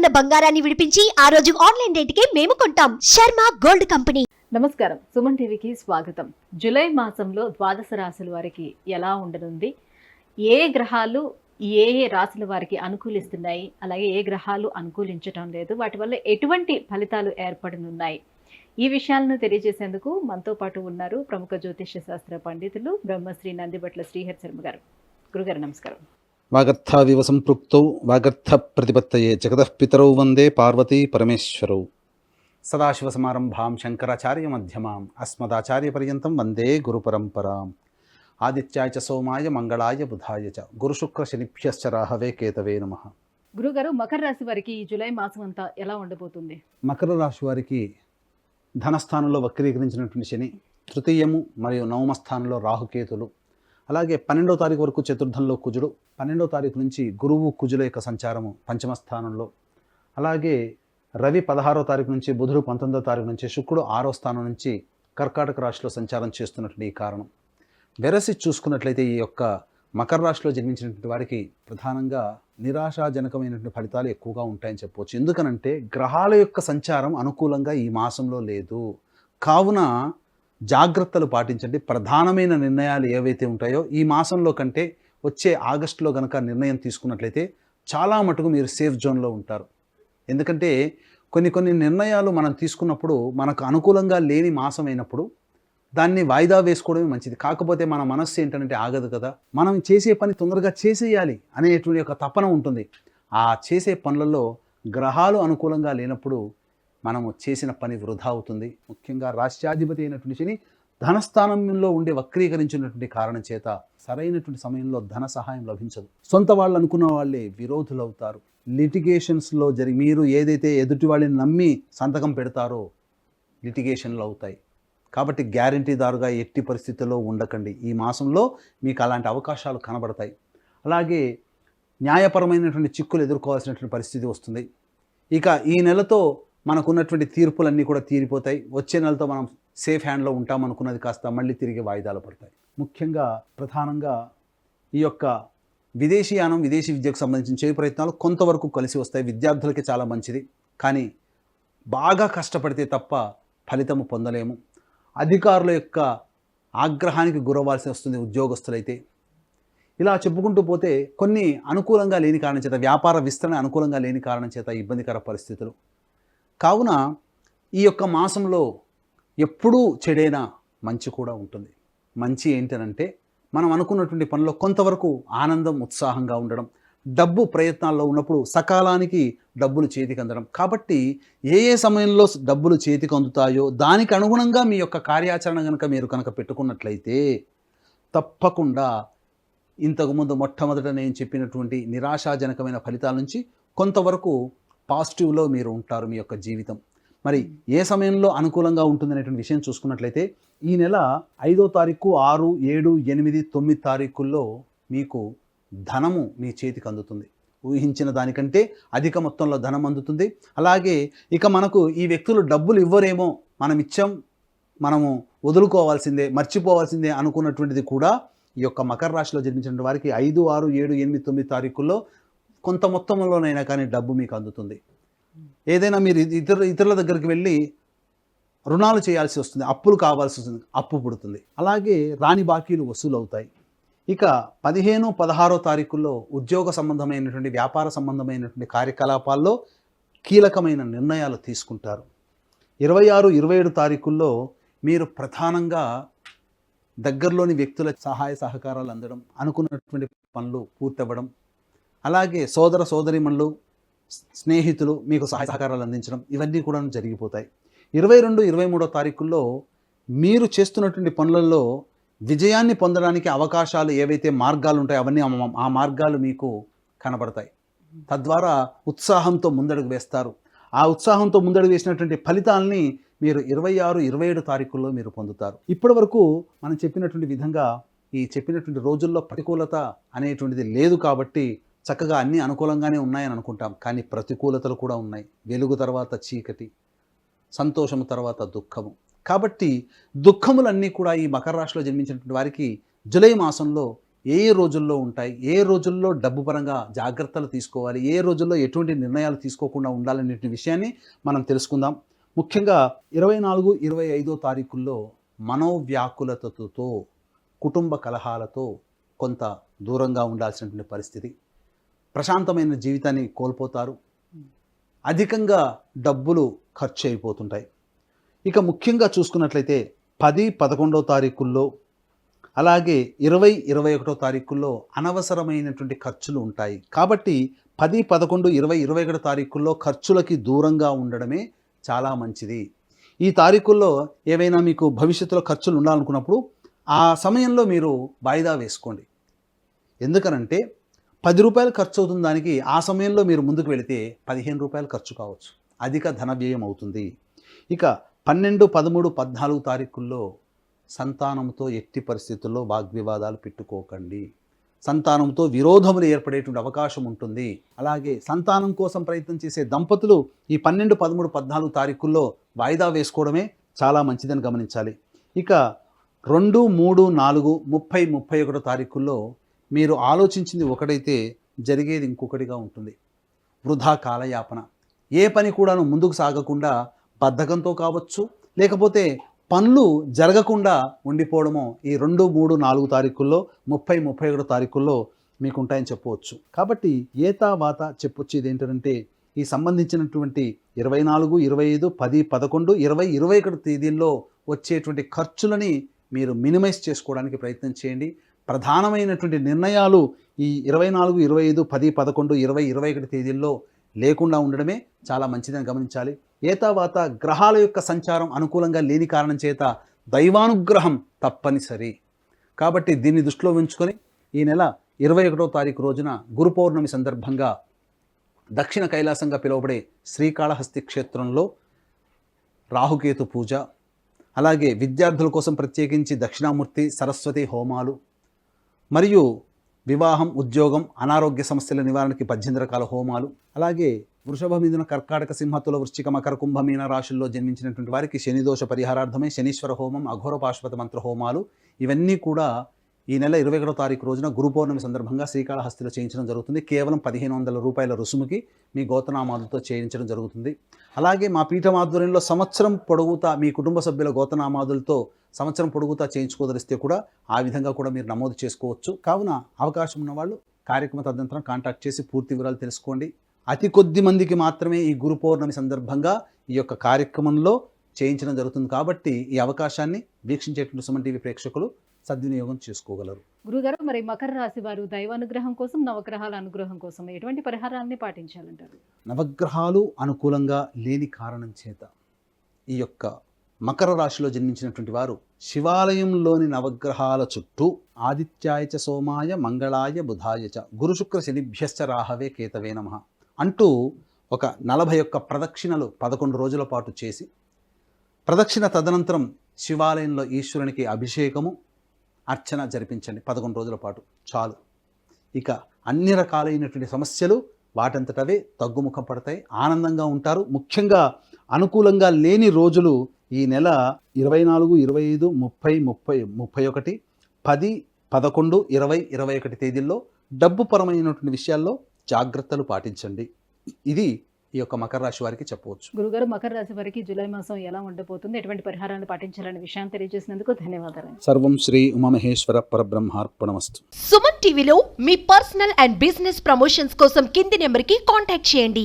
ఉన్న బంగారాన్ని విడిపించి ఆ రోజు ఆన్లైన్ రేటుకే మేము కొంటాం. Sharma gold company. నమస్కారం, సుమన్ టీవీకి స్వాగతం. జూలై మాసంలో ద్వాదశ రాశుల వారికి ఎలా ఉండనుంది, ఏ గ్రహాలు ఏ ఏ రాశుల వారికి అనుకూలిస్తున్నాయి, అలాగే ఏ గ్రహాలు అనుకూలించటం లేదు, వాటి వల్ల ఎటువంటి ఫలితాలు ఏర్పడనున్నాయి, ఈ విషయాలను తెలియజేసేందుకు మనతో పాటు ఉన్నారు ప్రముఖ జ్యోతిష్య శాస్త్ర పండితులు బ్రహ్మశ్రీ నందిబట్ల శ్రీహరి శర్మ గారు. గురుగారు నమస్కారం. వాగర్థావివ సంపృక్తౌ వాగర్థ ప్రతిపత్తయే జగతః పితరౌ వందే పార్వతీ పరమేశ్వరౌ. సదాశివసమారంభాం శంకరాచార్య మధ్యమాం అస్మదాచార్య పర్యంతం వందే గురుపరంపరాం. ఆదిత్యాయ చ సోమాయ మంగళాయ బుధాయ చ గురుశుక్ర శనిభ్యశ్చ రాహవే కేతవే నమః. గురుగారు, మకర రాశి వారికి ఈ జూలై మాసం అంతా ఎలా ఉండబోతుంది? మకర రాశి వారికి ధనస్థానంలో వక్రీకరించినటువంటి శని, తృతీయము మరియు నవమ స్థానంలో రాహుకేతులు, అలాగే 12వ తారీఖు వరకు చతుర్థంలో కుజుడు, 12వ తారీఖు నుంచి గురువు కుజుల యొక్క సంచారము పంచమ స్థానంలో, అలాగే రవి 16వ తారీఖు నుంచి, బుధుడు 19వ తారీఖు నుంచి, శుక్రుడు 6వ స్థానం నుంచి కర్కాటక రాశిలో సంచారం చేస్తున్నటువంటి ఈ కారణం. వెరసి చూసుకున్నట్లయితే ఈ యొక్క మకర రాశిలో జన్మించినటువంటి వారికి ప్రధానంగా నిరాశాజనకమైనటువంటి ఫలితాలు ఎక్కువగా ఉంటాయని చెప్పవచ్చు. ఎందుకనంటే గ్రహాల యొక్క సంచారం అనుకూలంగా ఈ మాసంలో లేదు. కావున జాగ్రత్తలు పాటించండి. ప్రధానమైన నిర్ణయాలు ఏవైతే ఉంటాయో ఈ మాసంలో కంటే వచ్చే ఆగస్టులో కనుక నిర్ణయం తీసుకున్నట్లయితే చాలా మటుకు మీరు సేఫ్ జోన్లో ఉంటారు. ఎందుకంటే కొన్ని నిర్ణయాలు మనం తీసుకున్నప్పుడు మనకు అనుకూలంగా లేని మాసం అయినప్పుడు దాన్ని వాయిదా వేసుకోవడమే మంచిది. కాకపోతే మన మనస్సు ఏంటంటే ఆగదు కదా, మనం చేసే పని తొందరగా చేసేయాలి అనేటువంటి ఒక తపన ఉంటుంది. ఆ చేసే పనులలో గ్రహాలు అనుకూలంగా లేనప్పుడు మనము చేసిన పని వృధా అవుతుంది. ముఖ్యంగా రాష్ట్రాధిపతి అయినటువంటి శని ధనస్థానంలో ఉండి వక్రీకరించినటువంటి కారణం చేత సరైనటువంటి సమయంలో ధన సహాయం లభించదు. సొంత వాళ్ళు అనుకున్న వాళ్ళే విరోధులు అవుతారు. లిటిగేషన్స్లో మీరు ఏదైతే ఎదుటి వాళ్ళని నమ్మి సంతకం పెడతారో లిటిగేషన్లు అవుతాయి. కాబట్టి గ్యారంటీదారుగా ఎట్టి పరిస్థితుల్లో ఉండకండి. ఈ మాసంలో మీకు అలాంటి అవకాశాలు కనబడతాయి. అలాగే న్యాయపరమైనటువంటి చిక్కులు ఎదుర్కోవాల్సినటువంటి పరిస్థితి వస్తుంది. ఇక ఈ నెలతో మనకున్నటువంటి తీర్పులన్నీ కూడా తీరిపోతాయి. వచ్చే నెలతో మనం సేఫ్ హ్యాండ్లో ఉంటామనుకున్నది కాస్త మళ్ళీ తిరిగి వాయిదాలు పడతాయి. ముఖ్యంగా ప్రధానంగా ఈ యొక్క విదేశీయానం, విదేశీ విద్యకు సంబంధించిన చేయ ప్రయత్నాలు కొంతవరకు కలిసి వస్తాయి. విద్యార్థులకి చాలా మంచిది. కానీ బాగా కష్టపడితే తప్ప ఫలితము పొందలేము. అధికారుల యొక్క ఆగ్రహానికి గురవ్వాల్సి వస్తుంది ఉద్యోగస్తులైతే. ఇలా చెప్పుకుంటూ పోతే కొన్ని అనుకూలంగా లేని కారణం చేత, వ్యాపార విస్తరణ అనుకూలంగా లేని కారణం చేత ఇబ్బందికర పరిస్థితులు. కావున ఈ యొక్క మాసంలో ఎప్పుడూ చెడైనా మంచి కూడా ఉంటుంది. మంచి ఏంటనంటే మనం అనుకున్నటువంటి పనిలో కొంతవరకు ఆనందం, ఉత్సాహంగా ఉండడం, డబ్బు ప్రయత్నాల్లో ఉన్నప్పుడు సకాలానికి డబ్బులు చేతికి అందడం. కాబట్టి ఏ సమయంలో డబ్బులు చేతికి అందుతాయో దానికి అనుగుణంగా మీ యొక్క కార్యాచరణ మీరు పెట్టుకున్నట్లయితే తప్పకుండా ఇంతకుముందు మొట్టమొదట నేను చెప్పినటువంటి నిరాశాజనకమైన ఫలితాల నుంచి కొంతవరకు పాజిటివ్లో మీరు ఉంటారు మీ యొక్క జీవితం. మరి ఏ సమయంలో అనుకూలంగా ఉంటుందనేటువంటి విషయం చూసుకున్నట్లయితే ఈ నెల 5వ తారీఖు, 6, 7, 8, 9 తారీఖుల్లో మీకు ధనము మీ చేతికి అందుతుంది. ఊహించిన దానికంటే అధిక మొత్తంలో ధనం అందుతుంది. అలాగే ఇక మనకు ఈ వ్యక్తులు డబ్బులు ఇవ్వరేమో, మనం ఇచ్చాం, మనము వదులుకోవాల్సిందే, మర్చిపోవాల్సిందే అనుకున్నటువంటిది కూడా ఈ యొక్క మకర రాశిలో జన్మించిన వారికి 5, 6, 7, 8, 9 తారీఖుల్లో కొంత మొత్తంలోనైనా కానీ డబ్బు మీకు అందుతుంది. ఏదైనా మీరు ఇతరుల దగ్గరికి వెళ్ళి రుణాలు చేయాల్సి వస్తుంది, అప్పులు కావాల్సి వస్తుంది, అప్పు పుడుతుంది. అలాగే రాని బాకీలు వసూలు అవుతాయి. ఇక 15, 16 తారీఖుల్లో ఉద్యోగ సంబంధమైనటువంటి, వ్యాపార సంబంధమైనటువంటి కార్యకలాపాల్లో కీలకమైన నిర్ణయాలు తీసుకుంటారు. 26, 27 తారీఖుల్లో మీరు ప్రధానంగా దగ్గరలోని వ్యక్తుల సహాయ సహకారాలు అందడం, అనుకున్నటువంటి పనులు పూర్తవ్వడం, అలాగే సోదర సోదరీమణులు, స్నేహితులు మీకు సహాయ సహకారాలు అందించడం, ఇవన్నీ కూడా జరిగిపోతాయి. 22, 23 తారీఖుల్లో మీరు చేస్తున్నటువంటి పనులలో విజయాన్ని పొందడానికి అవకాశాలు ఏవైతే మార్గాలు ఉంటాయో అవన్నీ ఆ మార్గాలు మీకు కనబడతాయి. తద్వారా ఉత్సాహంతో ముందడుగు వేస్తారు. ఆ ఉత్సాహంతో ముందడుగు వేసినటువంటి ఫలితాలని మీరు 26, 27 తారీఖుల్లో మీరు పొందుతారు. ఇప్పటి వరకు మనం చెప్పినటువంటి విధంగా ఈ చెప్పినటువంటి రోజుల్లో ప్రతికూలత అనేటువంటిది లేదు. కాబట్టి చక్కగా అన్నీ అనుకూలంగానే ఉన్నాయని అనుకుంటాం. కానీ ప్రతికూలతలు కూడా ఉన్నాయి. వెలుగు తర్వాత చీకటి, సంతోషము తర్వాత దుఃఖము. కాబట్టి దుఃఖములన్నీ కూడా ఈ మకర రాశిలో జన్మించినటువంటి వారికి జూలై మాసంలో ఏ రోజుల్లో ఉంటాయి, ఏ రోజుల్లో డబ్బు పరంగా జాగ్రత్తలు తీసుకోవాలి, ఏ రోజుల్లో ఎటువంటి నిర్ణయాలు తీసుకోకుండా ఉండాలనే విషయాన్ని మనం తెలుసుకుందాం. ముఖ్యంగా 24, 25 తారీఖుల్లో మనోవ్యాకులతతో, కుటుంబ కలహాలతో కొంత దూరంగా ఉండాల్సినటువంటి పరిస్థితి. ప్రశాంతమైన జీవితాన్ని కోల్పోతారు. అధికంగా డబ్బులు ఖర్చు అయిపోతుంటాయి. ఇక ముఖ్యంగా చూసుకున్నట్లయితే 10, 11 తారీఖుల్లో అలాగే 20, 21 తారీఖుల్లో అనవసరమైనటువంటి ఖర్చులు ఉంటాయి. కాబట్టి 10, 11, 20, 21 తారీఖుల్లో ఖర్చులకి దూరంగా ఉండడమే చాలా మంచిది. ఈ తారీఖుల్లో ఏవైనా మీకు భవిష్యత్తులో ఖర్చులు ఉండాలనుకున్నప్పుడు ఆ సమయంలో మీరు వాయిదా వేసుకోండి. ఎందుకనంటే 10 రూపాయలు ఖర్చు అవుతుంది దానికి, ఆ సమయంలో మీరు ముందుకు వెళితే 15 రూపాయలు ఖర్చు కావచ్చు, అధిక ధన వ్యయం అవుతుంది. ఇక 12, 13, 14 తారీఖుల్లో సంతానంతో ఎట్టి పరిస్థితుల్లో వాగ్వివాదాలు పెట్టుకోకండి. సంతానంతో విరోధములు ఏర్పడేటువంటి అవకాశం ఉంటుంది. అలాగే సంతానం కోసం ప్రయత్నం చేసే దంపతులు ఈ 12, 13, 14 తారీఖుల్లో వాయిదా వేసుకోవడమే చాలా మంచిదని గమనించాలి. ఇక 2, 3, 4, 30, 31 తారీఖుల్లో మీరు ఆలోచించింది ఒకటైతే జరిగేది ఇంకొకటిగా ఉంటుంది. వృధా కాలయాపన, ఏ పని కూడాను ముందుకు సాగకుండా బద్ధకంతో కావచ్చు, లేకపోతే పనులు జరగకుండా ఉండిపోవడమో ఈ 2, 3, 4 తారీఖుల్లో 30, 31 తారీఖుల్లో మీకు ఉంటాయని చెప్పవచ్చు. కాబట్టి ఏతావాత చెప్పొచ్చేది ఏంటంటే ఈ సంబంధించినటువంటి 24, 25, 10, 11, 20, 21 తేదీల్లో వచ్చేటువంటి ఖర్చులని మీరు మినిమైజ్ చేసుకోవడానికి ప్రయత్నం చేయండి. ప్రధానమైనటువంటి నిర్ణయాలు ఈ 24, 25, 10, 11, 20, 21 తేదీల్లో లేకుండా ఉండడమే చాలా మంచిదని గమనించాలి. ఏతావాత గ్రహాల యొక్క సంచారం అనుకూలంగా లేని కారణం చేత దైవానుగ్రహం తప్పనిసరి. కాబట్టి దీన్ని దృష్టిలో ఉంచుకొని ఈ నెల 21వ తారీఖు రోజున గురు పౌర్ణమి సందర్భంగా దక్షిణ కైలాసంగా పిలువబడే శ్రీకాళహస్తి క్షేత్రంలో రాహుకేతు పూజ, అలాగే విద్యార్థుల కోసం ప్రత్యేకించి దక్షిణామూర్తి సరస్వతి హోమాలు, మరియు వివాహం, ఉద్యోగం, అనారోగ్య సమస్యల నివారణకి 18 రకాల హోమాలు, అలాగే వృషభ, మిథున, కర్కాటక, సింహతుల, వృశ్చిక, మకర, కుంభ, మీన రాశుల్లో జన్మించినటువంటి వారికి శనిదోష పరిహారార్థమే శనీశ్వర హోమం, అఘోర పాశుపత మంత్ర హోమాలు ఇవన్నీ కూడా ఈ నెల 21వ తారీఖు రోజున గురు పౌర్ణమి సందర్భంగా శ్రీకాళహస్తిలో చేయించడం జరుగుతుంది. కేవలం 1500 రూపాయల రుసుముకి మీ గోతనామాదులతో చేయించడం జరుగుతుంది. అలాగే మా పీఠం ఆధ్వర్యంలో సంవత్సరం పొడవుతా మీ కుటుంబ సభ్యుల గోతనామాదులతో సంవత్సరం పొడుగుతా చేయించుకోదలిస్తే కూడా ఆ విధంగా కూడా మీరు నమోదు చేసుకోవచ్చు. కావున అవకాశం ఉన్నవాళ్ళు కార్యక్రమ తదనంతరం కాంటాక్ట్ చేసి పూర్తి వివరాలు తెలుసుకోండి. అతి కొద్ది మందికి మాత్రమే ఈ గురు పౌర్ణమి సందర్భంగా ఈ యొక్క కార్యక్రమంలో చేయించడం జరుగుతుంది. కాబట్టి ఈ అవకాశాన్ని వీక్షించేటువంటి సుమన్ టీవీ ప్రేక్షకులు సద్వినియోగం చేసుకోగలరు. గురుగారు, మరి మకర రాశి వారు దైవానుగ్రహం కోసం, నవగ్రహాల అనుగ్రహం కోసం ఎటువంటి పరిహారాన్ని పాటించాలంటారు? నవగ్రహాలు అనుకూలంగా లేని కారణం చేత ఈ యొక్క మకర రాశిలో జన్మించినటువంటి వారు శివాలయంలోని నవగ్రహాల చుట్టూ ఆదిత్యాయ చ సోమాయ మంగళాయ బుధాయ చ గురు శుక్ర శనిభ్యశ్చ రాహవే కేతవే నమః అంటూ ఒక 41 ప్రదక్షిణలు 11 రోజుల పాటు చేసి, ప్రదక్షిణ తదనంతరం శివాలయంలో ఈశ్వరునికి అభిషేకము, అర్చన జరిపించండి 11 రోజుల పాటు చాలు. ఇక అన్ని రకాలైనటువంటి సమస్యలు వాటంతటవే తగ్గుముఖం పడతాయి, ఆనందంగా ఉంటారు. ముఖ్యంగా అనుకూలంగా లేని రోజులు ఈ నెల 24, 25, 30, 31, 10, 11, 20, 21 తేదీల్లో డబ్బు పరమైనటువంటి విషయాల్లో జాగ్రత్తలు పాటించండి. ఇది ఈ యొక్క మకర రాశి వారికి చెప్పవచ్చు. గురుగారు, మకర రాశి వారికి జూలై మాసం ఎలా ఉండబోతుంది, ఎటువంటి పరిహారాన్ని పాటించాలనే విషయాన్ని తెలియజేసినందుకు ధన్యవాదాలు. సర్వం శ్రీ ఉమామహేశ్వర పరబ్రహ్మార్పణమస్తు. సుమన్ టీవీలో మీ పర్సనల్ అండ్ బిజినెస్ ప్రమోషన్స్ కోసం కింది నెంబర్కి కాంటాక్ట్ చేయండి.